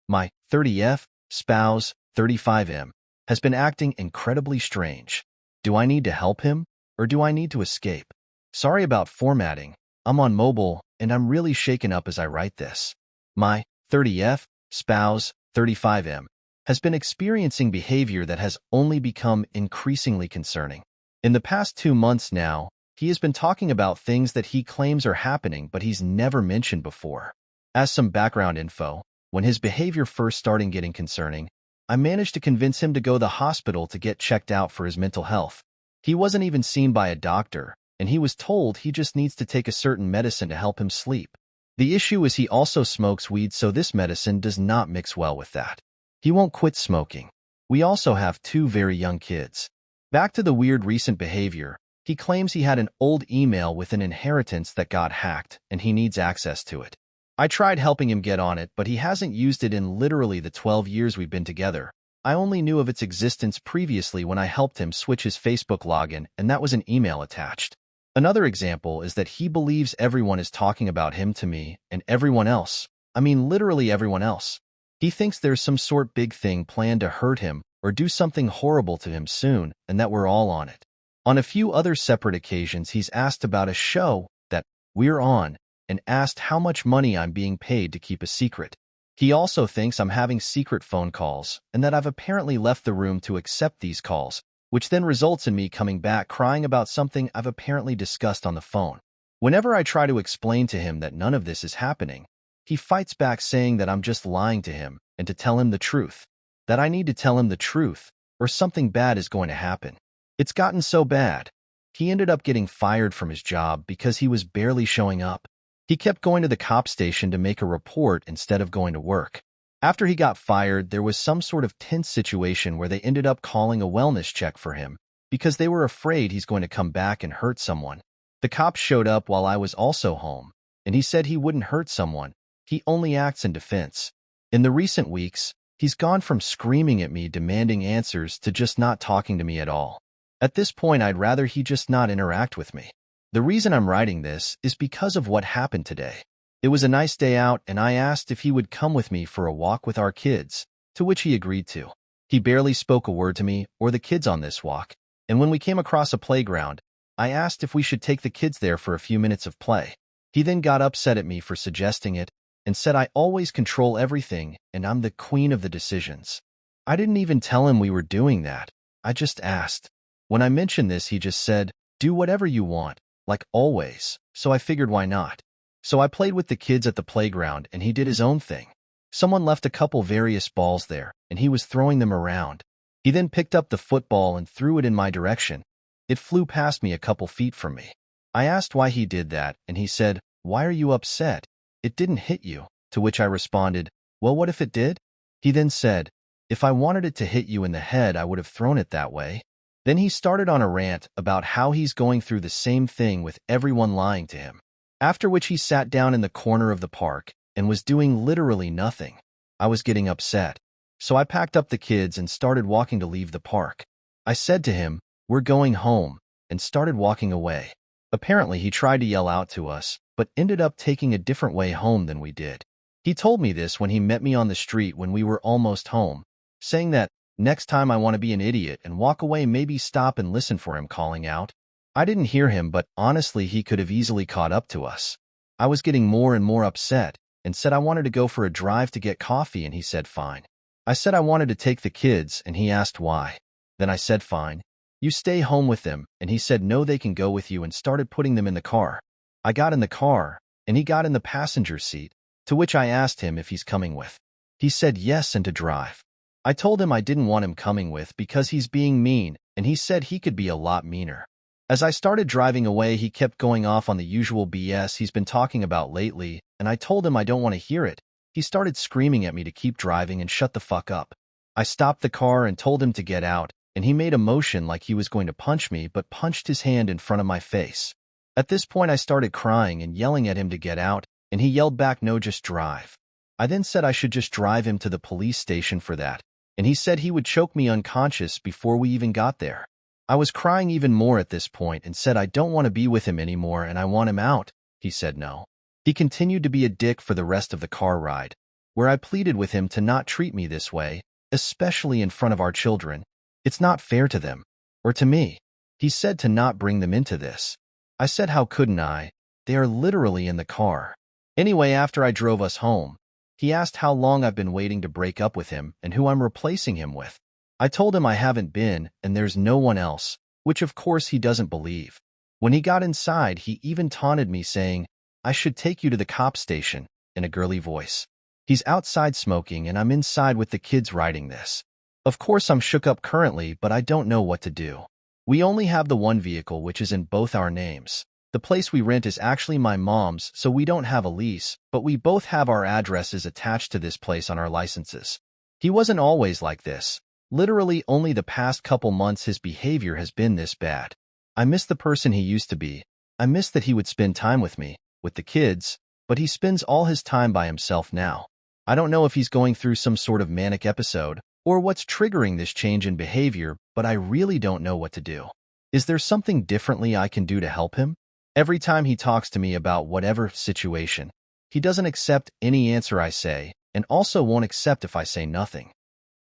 My 30F spouse, 35M, has been acting incredibly strange. Do I need to help him, or do I need to escape? Sorry about formatting. I'm on mobile, and I'm really shaken up as I write this. My 30F spouse, 35M, has been experiencing behavior that has only become increasingly concerning. In the past 2 months now, he has been talking about things that he claims are happening but he's never mentioned before. As some background info, when his behavior first started getting concerning, I managed to convince him to go to the hospital to get checked out for his mental health. He wasn't even seen by a doctor, and he was told he just needs to take a certain medicine to help him sleep. The issue is he also smokes weed, so this medicine does not mix well with that. He won't quit smoking. We also have 2 very young kids. Back to the weird recent behavior, he claims he had an old email with an inheritance that got hacked, and he needs access to it. I tried helping him get on it, but he hasn't used it in literally the 12 years we've been together. I only knew of its existence previously when I helped him switch his Facebook login, and that was an email attached. Another example is that he believes everyone is talking about him to me, and everyone else. I mean literally everyone else. He thinks there's some sort big thing planned to hurt him or do something horrible to him soon, and that we're all on it. On a few other separate occasions, he's asked about a show that we're on and asked how much money I'm being paid to keep a secret. He also thinks I'm having secret phone calls and that I've apparently left the room to accept these calls, which then results in me coming back crying about something I've apparently discussed on the phone. Whenever I try to explain to him that none of this is happening, he fights back saying that I'm just lying to him and to tell him the truth, that I need to tell him the truth or something bad is going to happen. It's gotten so bad. He ended up getting fired from his job because he was barely showing up. He kept going to the cop station to make a report instead of going to work. After he got fired, there was some sort of tense situation where they ended up calling a wellness check for him because they were afraid he's going to come back and hurt someone. The cops showed up while I was also home, and he said he wouldn't hurt someone. He only acts in defense. In the recent weeks, he's gone from screaming at me demanding answers to just not talking to me at all. At this point, I'd rather he just not interact with me. The reason I'm writing this is because of what happened today. It was a nice day out, and I asked if he would come with me for a walk with our kids, to which he agreed to. He barely spoke a word to me or the kids on this walk, and when we came across a playground, I asked if we should take the kids there for a few minutes of play. He then got upset at me for suggesting it and said I always control everything and I'm the queen of the decisions. I didn't even tell him we were doing that. I just asked. When I mentioned this, he just said, "Do whatever you want, like always," so I figured why not. So I played with the kids at the playground and he did his own thing. Someone left a couple various balls there and he was throwing them around. He then picked up the football and threw it in my direction. It flew past me a couple feet from me. I asked why he did that and he said, "Why are you upset? It didn't hit you," to which I responded, "Well, what if it did?" He then said, "If I wanted it to hit you in the head, I would have thrown it that way." Then he started on a rant about how he's going through the same thing with everyone lying to him. After which he sat down in the corner of the park and was doing literally nothing. I was getting upset. So I packed up the kids and started walking to leave the park. I said to him, "We're going home," and started walking away. Apparently he tried to yell out to us, but ended up taking a different way home than we did. He told me this when he met me on the street when we were almost home, saying that next time I want to be an idiot and walk away, maybe stop and listen for him calling out. I didn't hear him, but honestly, he could have easily caught up to us. I was getting more and more upset and said I wanted to go for a drive to get coffee, and he said fine. I said I wanted to take the kids, and he asked why. Then I said fine. You stay home with them, and he said no, they can go with you, and started putting them in the car. I got in the car, and he got in the passenger seat, to which I asked him if he's coming with. He said yes and to drive. I told him I didn't want him coming with because he's being mean, and he said he could be a lot meaner. As I started driving away, he kept going off on the usual BS he's been talking about lately, and I told him I don't want to hear it. He started screaming at me to keep driving and shut the fuck up. I stopped the car and told him to get out, and he made a motion like he was going to punch me, but punched his hand in front of my face. At this point, I started crying and yelling at him to get out, and he yelled back, "No, just drive." I then said I should just drive him to the police station for that, and he said he would choke me unconscious before we even got there. I was crying even more at this point and said I don't want to be with him anymore and I want him out. He said no. He continued to be a dick for the rest of the car ride. where I pleaded with him to not treat me this way, especially in front of our children. It's not fair to them, or to me. He said to not bring them into this. I said, how couldn't I? They are literally in the car. Anyway, after I drove us home, he asked how long I've been waiting to break up with him and who I'm replacing him with. I told him I haven't been and there's no one else, which of course he doesn't believe. When he got inside, he even taunted me saying, I should take you to the cop station, in a girly voice. He's outside smoking and I'm inside with the kids writing this. Of course I'm shook up currently, but I don't know what to do. We only have the one vehicle which is in both our names. The place we rent is actually my mom's, so we don't have a lease, but we both have our addresses attached to this place on our licenses. He wasn't always like this. Literally only the past couple months his behavior has been this bad. I miss the person he used to be. I miss that he would spend time with me, with the kids, but he spends all his time by himself now. I don't know if he's going through some sort of manic episode or what's triggering this change in behavior, but I really don't know what to do. Is there something differently I can do to help him? Every time he talks to me about whatever situation, he doesn't accept any answer I say and also won't accept if I say nothing.